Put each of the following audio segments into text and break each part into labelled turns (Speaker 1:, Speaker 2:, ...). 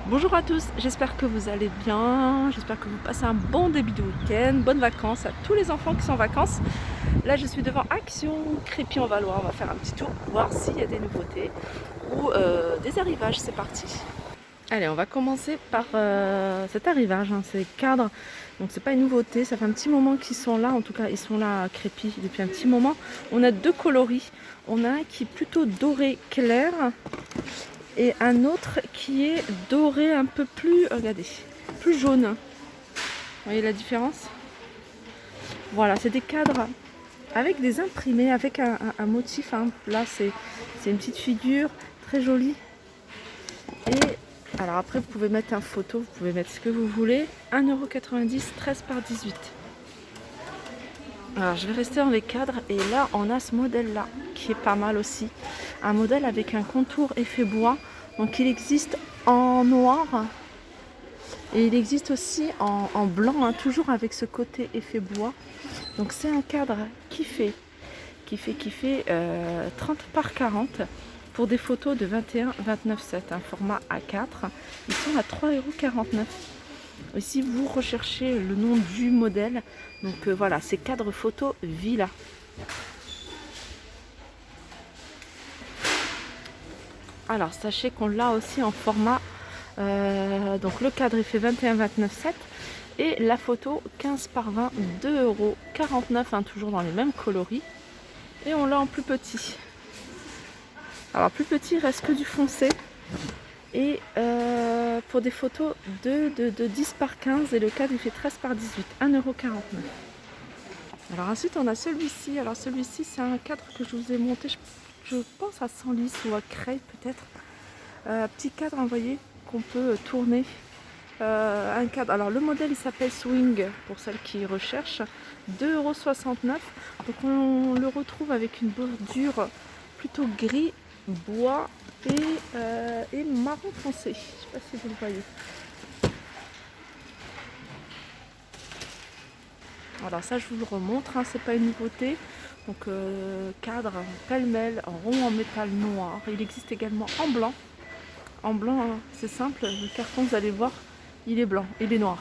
Speaker 1: Bonjour à tous, j'espère que vous allez bien, j'espère que vous passez un bon début de week-end, bonnes vacances à tous les enfants qui sont en vacances. Là je suis devant Action, Crépy-en-Valois, on va faire un petit tour, voir s'il y a des nouveautés ou des arrivages, c'est parti. Allez, on va commencer par cet arrivage, hein, c'est cadre, donc c'est pas une nouveauté, ça fait un petit moment qu'ils sont là, en tout cas ils sont là à Crépy depuis un petit moment. On a deux coloris, on a un qui est plutôt doré clair, et un autre qui est doré un peu plus, regardez, plus jaune. Vous voyez la différence? Voilà, c'est des cadres avec des imprimés, avec un motif. Hein. Là, c'est une petite figure très jolie. Et alors après, vous pouvez mettre une photo, vous pouvez mettre ce que vous voulez. 1,90 €, 13 par 18. Alors, je vais rester dans les cadres. Et là, on a ce modèle-là, qui est pas mal aussi. Un modèle avec un contour effet bois. Donc, il existe en noir. Et il existe aussi en blanc, hein, toujours avec ce côté effet bois. Donc c'est un cadre qui fait 30 par 40 pour des photos de 21-29/7, un format A4. Ils sont à 3,49 €. Et si vous recherchez le nom du modèle, donc voilà, c'est cadre photo Villa. Alors sachez qu'on l'a aussi en format, donc le cadre il fait 21-29/7 et la photo 15 par 20, 2,49 €, hein, toujours dans les mêmes coloris. Et on l'a en plus petit. Alors plus petit, il reste que du foncé. Et pour des photos de 10 par 15 et le cadre il fait 13 par 18, 1,49 €. Alors ensuite on a celui-ci. Alors celui-ci c'est un cadre que je vous ai monté, je pense à Senlis ou à Creil peut-être. Petit cadre, vous voyez, qu'on peut tourner. Un cadre. Alors le modèle il s'appelle Swing pour celles qui recherchent. 2,69 €. Donc on le retrouve avec une bordure plutôt gris, bois et marron foncé. Je ne sais pas si vous le voyez. Alors ça je vous le remontre, hein, c'est pas une nouveauté. Donc cadre pêle-mêle, rond en métal noir. Il existe également en blanc. En blanc, hein, c'est simple, le carton vous allez voir, il est blanc, il est noir.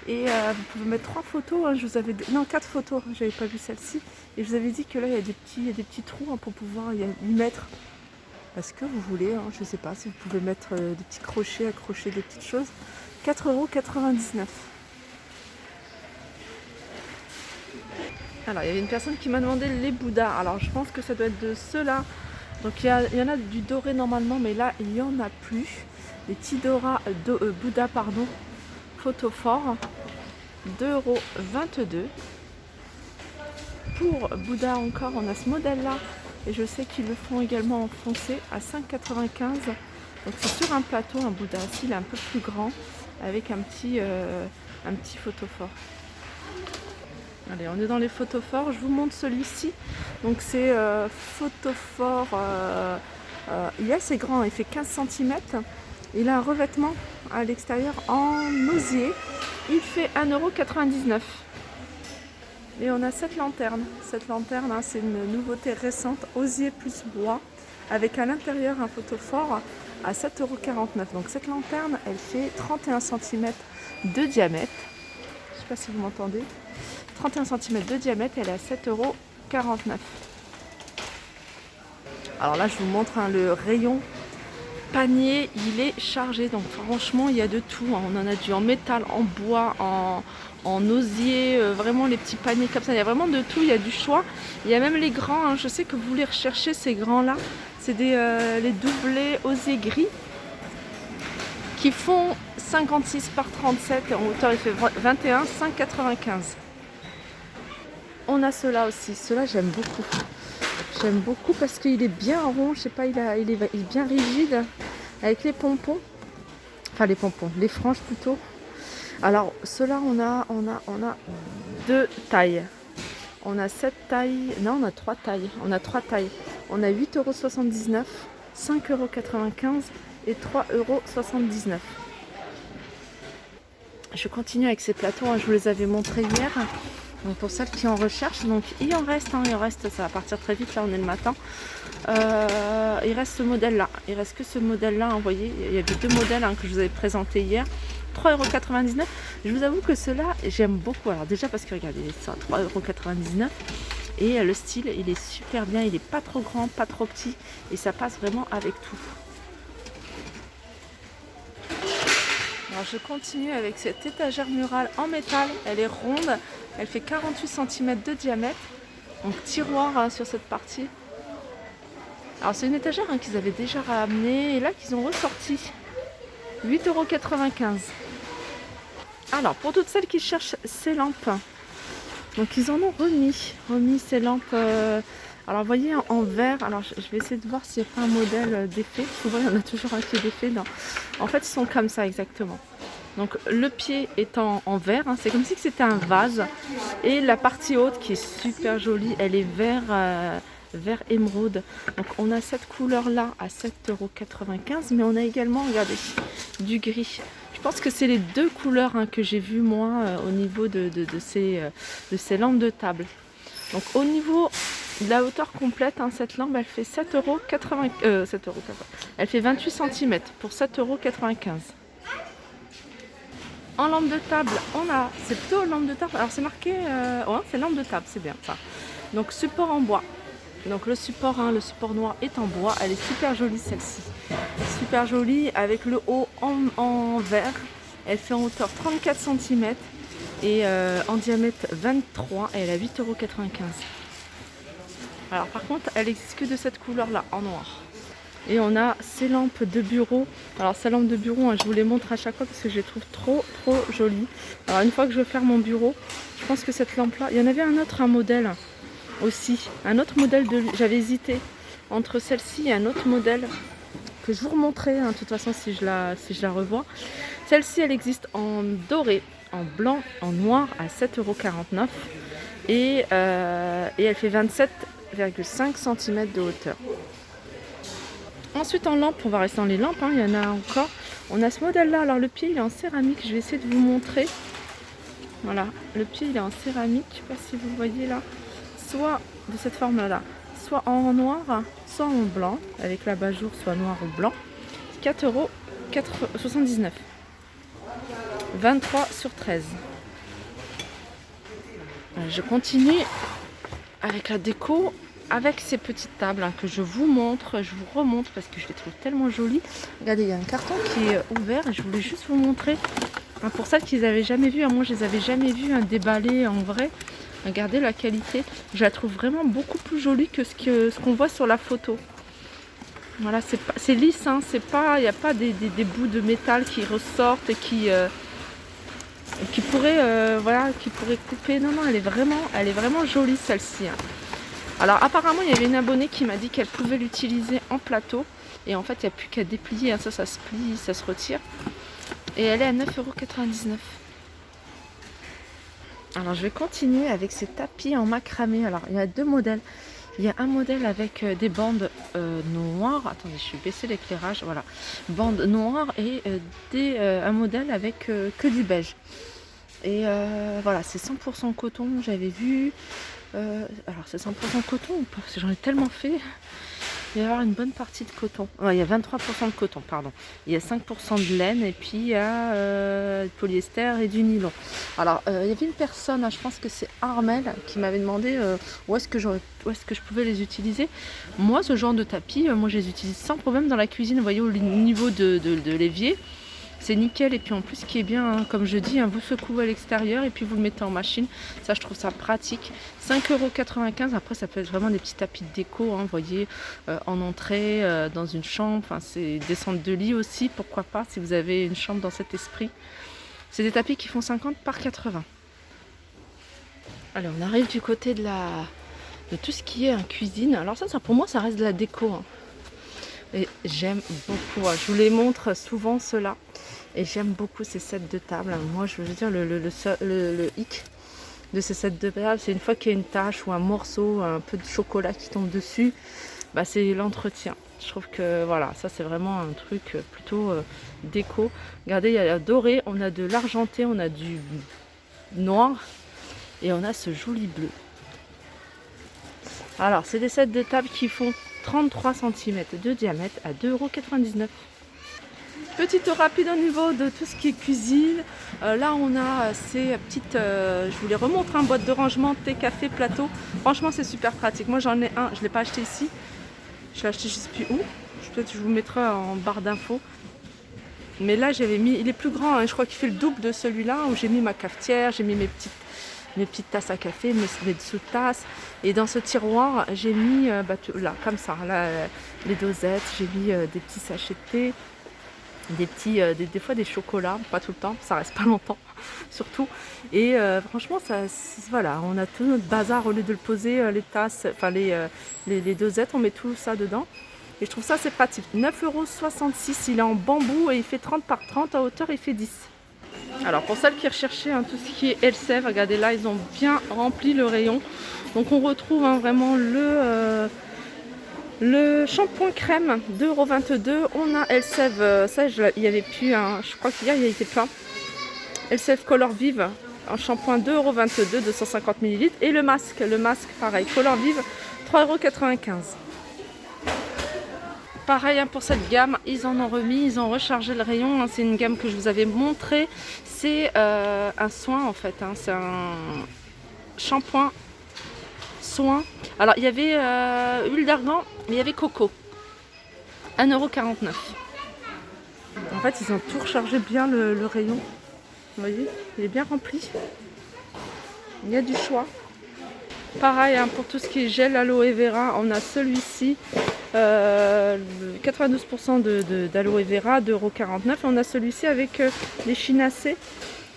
Speaker 1: Et vous pouvez mettre 3 photos, hein, 4 photos, j'avais pas vu celle-ci. Et je vous avais dit que là il y a des petits trous, hein, pour pouvoir y mettre. Parce que vous voulez, hein, je sais pas si vous pouvez mettre des petits crochets, accrocher des petites choses. 4,99 €. Alors il y avait une personne qui m'a demandé les Bouddhas. Alors je pense que ça doit être de ceux-là. Donc il y en a du doré normalement, mais là il n'y en a plus. Les petits Bouddha, pardon, photophore, 2,22 €. Pour Bouddha encore, on a ce modèle-là. Et je sais qu'ils le font également en foncé à 5,95 €. Donc c'est sur un plateau, un Bouddha. Ici il est un peu plus grand, avec un petit photophore. Allez, on est dans les photophores. Je vous montre celui-ci. Donc c'est photophore. Il est assez grand, il fait 15 cm. Il a un revêtement à l'extérieur en osier. Il fait 1,99 €. Et on a cette lanterne. Cette lanterne, hein, c'est une nouveauté récente, osier plus bois, avec à l'intérieur un photophore à 7,49 €. Donc cette lanterne, elle fait 31 cm de diamètre. Je ne sais pas si vous m'entendez. 31 cm de diamètre, elle est à 7,49 €. Alors là, je vous montre, hein, le rayon panier, il est chargé. Donc franchement, il y a de tout, hein. On en a du en métal, en bois, en osier, vraiment les petits paniers comme ça. Il y a vraiment de tout, il y a du choix. Il y a même les grands, hein. Je sais que vous les recherchez, ces grands-là. C'est les doublés osier gris qui font 56 par 37 et en hauteur il fait 21, 5,95 €. On a ceux-là aussi. Ceux-là, j'aime beaucoup. J'aime beaucoup parce qu'il est bien rond. Je sais pas, il est bien rigide. Avec les pompons. Enfin, les pompons. Les franges plutôt. Alors, ceux-là, on a 2 tailles. On a 7 tailles. Non, on a 3 tailles. On a 3 tailles. On a 8,79 €, 5,95 € et 3,79 €. Je continue avec ces plateaux, hein, je vous les avais montrés hier. Donc pour celles qui en recherchent, donc il en reste, il en reste, ça va partir très vite, là on est le matin. Il reste ce modèle-là, il reste que ce modèle-là, vous voyez, il y avait deux modèles que je vous avais présentés hier, 3,99 €. Je vous avoue que ceux-là, j'aime beaucoup. Alors déjà parce que regardez, c'est à 3,99 € et le style, il est super bien, il n'est pas trop grand, pas trop petit et ça passe vraiment avec tout. Alors je continue avec cette étagère murale en métal, elle est ronde, elle fait 48 cm de diamètre, donc tiroir sur cette partie. Alors c'est une étagère qu'ils avaient déjà ramenée et là qu'ils ont ressorti, 8,95 €. Alors pour toutes celles qui cherchent ces lampes, donc ils en ont remis ces lampes. Alors vous voyez en verre, alors je vais essayer de voir s'il n'y a pas un modèle d'effet. Souvent il y en a toujours un qui est d'effet. Non. En fait ils sont comme ça exactement. Donc le pied est en verre, c'est comme si c'était un vase. Et la partie haute qui est super jolie, elle est vert émeraude. Donc on a cette couleur là à 7,95 €, mais on a également, regardez, du gris. Je pense que c'est les deux couleurs que j'ai vues moi au niveau de ces lampes de table. Donc au niveau de la hauteur complète, cette lampe elle fait 7,80 €. Elle fait 28 cm pour 7,95 €. En lampe de table, c'est plutôt lampe de table. Alors c'est marqué, ouais, c'est lampe de table, c'est bien ça. Donc support en bois. Donc le support noir est en bois. Elle est super jolie celle-ci. Super jolie avec le haut en verre. Elle fait en hauteur 34 cm et en diamètre 23 et elle est à 8,95 €. Alors par contre, elle n'existe que de cette couleur-là, en noir. Et on a ces lampes de bureau. Alors ces lampes de bureau, je vous les montre à chaque fois parce que je les trouve trop jolies. Alors une fois que je vais faire mon bureau, je pense que cette lampe-là, il y en avait un modèle aussi. Un autre modèle j'avais hésité entre celle-ci et un autre modèle que je vous remontrerai de toute façon si je la revois. Celle-ci, elle existe en doré, en blanc, en noir à 7,49 € et elle fait 27,5 cm de hauteur. Ensuite en lampe, on va rester dans les lampes, il y en a encore. On a ce modèle là, alors le pied il est en céramique, je vais essayer de vous montrer. Voilà, le pied il est en céramique, je ne sais pas si vous voyez là, soit de cette forme là, soit en noir, soit en blanc, avec l'abat-jour soit noir ou blanc. 4,79 €. 23 sur 13. Je continue avec la déco, avec ces petites tables que je vous montre, je vous remontre parce que je les trouve tellement jolies. Regardez, il y a un carton qui est ouvert et je voulais juste vous montrer. Pour celles qu'ils n'avaient jamais vu, moi je les avais jamais vus déballés en vrai. Regardez la qualité, je la trouve vraiment beaucoup plus jolie que ce qu'on voit sur la photo. Voilà, c'est lisse, il n'y a pas des bouts de métal qui ressortent et qui pourraient couper. Non, elle est vraiment jolie celle-ci. Alors apparemment il y avait une abonnée qui m'a dit qu'elle pouvait l'utiliser en plateau. Et en fait il n'y a plus qu'à déplier, ça se plie, ça se retire. Et elle est à 9,99 €. Alors je vais continuer avec ces tapis en macramé. Alors il y a deux modèles. Il y a un modèle avec des bandes noires. Attendez, je vais baisser l'éclairage. Voilà, bandes noires et un modèle avec que du beige. Et voilà, c'est 100% coton, j'avais vu. Alors c'est 100% coton ou pas? Parce que j'en ai tellement fait. Il va y avoir une bonne partie de coton. Il y a 23% de coton, pardon. Il y a 5% de laine et puis il y a du polyester et du nylon. Alors il y avait une personne, je pense que c'est Armel, qui m'avait demandé où est-ce que je pouvais les utiliser. Moi, ce genre de tapis, moi je les utilise sans problème dans la cuisine. Vous voyez, au niveau de l'évier. C'est nickel et puis en plus ce qui est bien, comme je dis, vous secouez à l'extérieur et puis vous le mettez en machine. Ça je trouve ça pratique. 5,95 €. Après ça peut être vraiment des petits tapis de déco, vous voyez, en entrée, dans une chambre. Enfin c'est des centres de lit aussi, pourquoi pas si vous avez une chambre dans cet esprit. C'est des tapis qui font 50 par 80. Allez, on arrive du côté de tout ce qui est en cuisine. Alors ça pour moi ça reste de la déco. Et j'aime beaucoup. Je vous les montre souvent ceux-là. Et j'aime beaucoup ces sets de table. Moi, je veux dire, le hic de ces sets de table, c'est une fois qu'il y a une tache ou un morceau, un peu de chocolat qui tombe dessus, c'est l'entretien. Je trouve que voilà, ça c'est vraiment un truc plutôt déco. Regardez, il y a la dorée, on a de l'argenté, on a du noir. Et on a ce joli bleu. Alors, c'est des sets de table qui font 33 cm de diamètre à 2,99 €. Petit tour rapide au niveau de tout ce qui est cuisine. Là, on a ces petites... je vous les remontre, hein, boîte de rangement, thé, café, plateau. Franchement, c'est super pratique. Moi, j'en ai un. Je ne l'ai pas acheté ici. Je l'ai acheté je ne sais plus où. Peut-être je vous mettrai en barre d'infos. Mais là, j'avais mis... Il est plus grand. Hein, je crois qu'il fait le double de celui-là où j'ai mis ma cafetière. J'ai mis mes petites tasses à café, mes sous-tasses. Et dans ce tiroir, j'ai mis, là, comme ça, là, les dosettes. J'ai mis des petits sachets de thé. Des fois des chocolats, pas tout le temps, ça reste pas longtemps surtout. Et franchement, voilà, on a tout notre bazar au lieu de le poser, les tasses, enfin les dosettes, on met tout ça dedans. Et je trouve ça c'est pratique. 9,66 €, il est en bambou et il fait 30 par 30, à hauteur il fait 10. Alors pour celles qui recherchaient hein, tout ce qui est Elseve, regardez là, ils ont bien rempli le rayon. Donc on retrouve hein, vraiment le shampoing crème, 2,22 €. On a Elseve, ça il y avait plus, hein, je crois qu'hier il a été plein. Elseve Color Vive, un shampoing 2,22 €, 250 ml. Et le masque pareil, Color Vive, 3,95 €. Pareil hein, pour cette gamme, ils en ont remis, ils ont rechargé le rayon. Hein, c'est une gamme que je vous avais montré. C'est un soin en fait, hein, c'est un shampoing soin. Alors il y avait huile d'argan, mais il y avait coco. 1,49 €. En fait, ils ont tout rechargé bien le rayon. Vous voyez, il est bien rempli. Il y a du choix. Pareil, hein, pour tout ce qui est gel aloe vera, on a celui-ci. 92% d'aloe vera, 2,49 €. On a celui-ci avec les chinacées,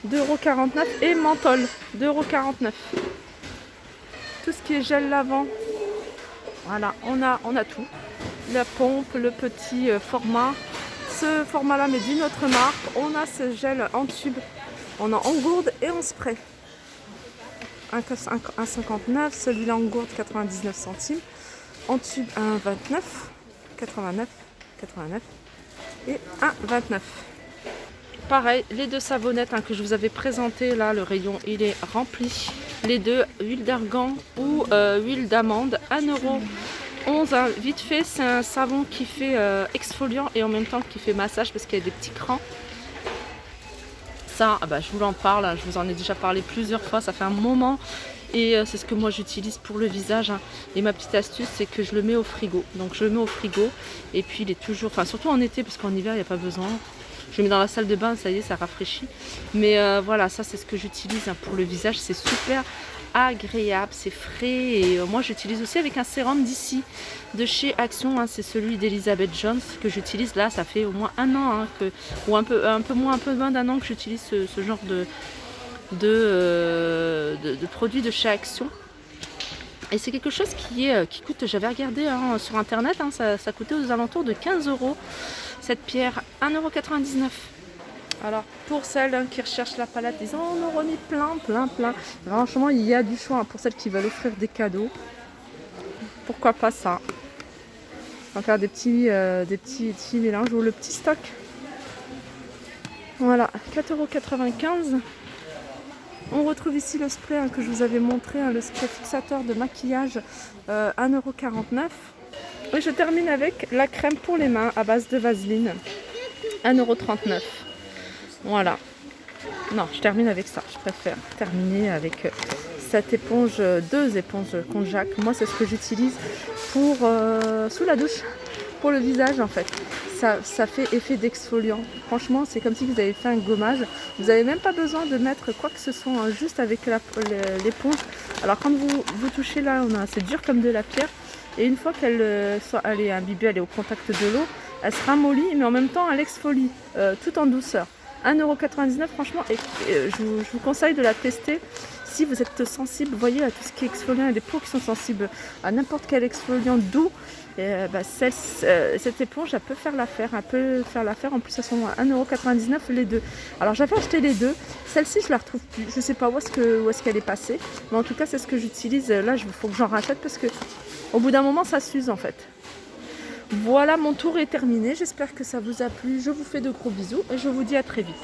Speaker 1: 2,49 € et menthol, 2,49 €. Tout ce qui est gel lavant, voilà, on a tout. La pompe, le petit format. Ce format-là, mais d'une autre marque. On a ce gel en tube. On a en gourde et en spray. 1,59 €. Celui-là en gourde, 99 centimes. En tube, 1,29 €. 89 et 1,29 €. Pareil, les deux savonnettes hein, que je vous avais présentées, là, le rayon, il est rempli. Les deux, huile d'argan ou huile d'amande, 1,11 €. Hein. Vite fait, c'est un savon qui fait exfoliant et en même temps qui fait massage parce qu'il y a des petits crans. Ça, je vous en parle, hein, je vous en ai déjà parlé plusieurs fois, ça fait un moment. Et c'est ce que moi j'utilise pour le visage. Hein. Et ma petite astuce, c'est que je le mets au frigo. Donc je le mets au frigo et puis il est toujours... Enfin surtout en été parce qu'en hiver il n'y a pas besoin. Je le mets dans la salle de bain, ça y est, ça rafraîchit. Mais voilà, ça c'est ce que j'utilise hein, pour le visage. C'est super agréable, c'est frais. Et moi j'utilise aussi avec un sérum d'ici, de chez Action. Hein, c'est celui d'Elizabeth Jones que j'utilise. Là, ça fait au moins un an, hein, ou un peu moins d'un an que j'utilise ce genre de produits de chez Action. Et c'est quelque chose qui coûte, j'avais regardé hein, sur internet, hein, ça coûtait aux alentours de 15 € cette pierre, 1,99 €. Alors pour celles hein, qui recherchent la palette, ils en ont remis plein. Franchement, il y a du choix hein, pour celles qui veulent offrir des cadeaux. Pourquoi pas ça? On va faire des petits mélanges ou le petit stock. Voilà, 4,95 €. On retrouve ici le spray hein, que je vous avais montré, hein, le spray fixateur de maquillage, 1,49 €. Et je termine avec la crème pour les mains à base de vaseline, 1,39 €. Voilà. Non, je termine avec ça. Je préfère terminer avec cette éponge, deux éponges Konjac. Moi, c'est ce que j'utilise pour sous la douche, pour le visage en fait. Ça fait effet d'exfoliant. Franchement, c'est comme si vous avez fait un gommage. Vous n'avez même pas besoin de mettre quoi que ce soit, hein, juste avec l'éponge. Alors quand vous touchez là, c'est dur comme de la pierre. Et une fois qu'elle est imbibée, elle est au contact de l'eau, elle se ramollit, mais en même temps, elle exfolie, tout en douceur. 1,99 €, franchement, et je vous conseille de la tester si vous êtes sensible, vous voyez, à tout ce qui est exfoliant. Il y a des peaux qui sont sensibles à n'importe quel exfoliant doux. Cette éponge, elle peut faire l'affaire. En plus, elles sont à 1,99 € les deux. Alors, j'avais acheté les deux. Celle-ci, je la retrouve plus. Je ne sais pas où est-ce qu'elle est passée. Mais en tout cas, c'est ce que j'utilise. Là, il faut que j'en rachète parce que au bout d'un moment, ça s'use en fait. Voilà, mon tour est terminé. J'espère que ça vous a plu. Je vous fais de gros bisous et je vous dis à très vite.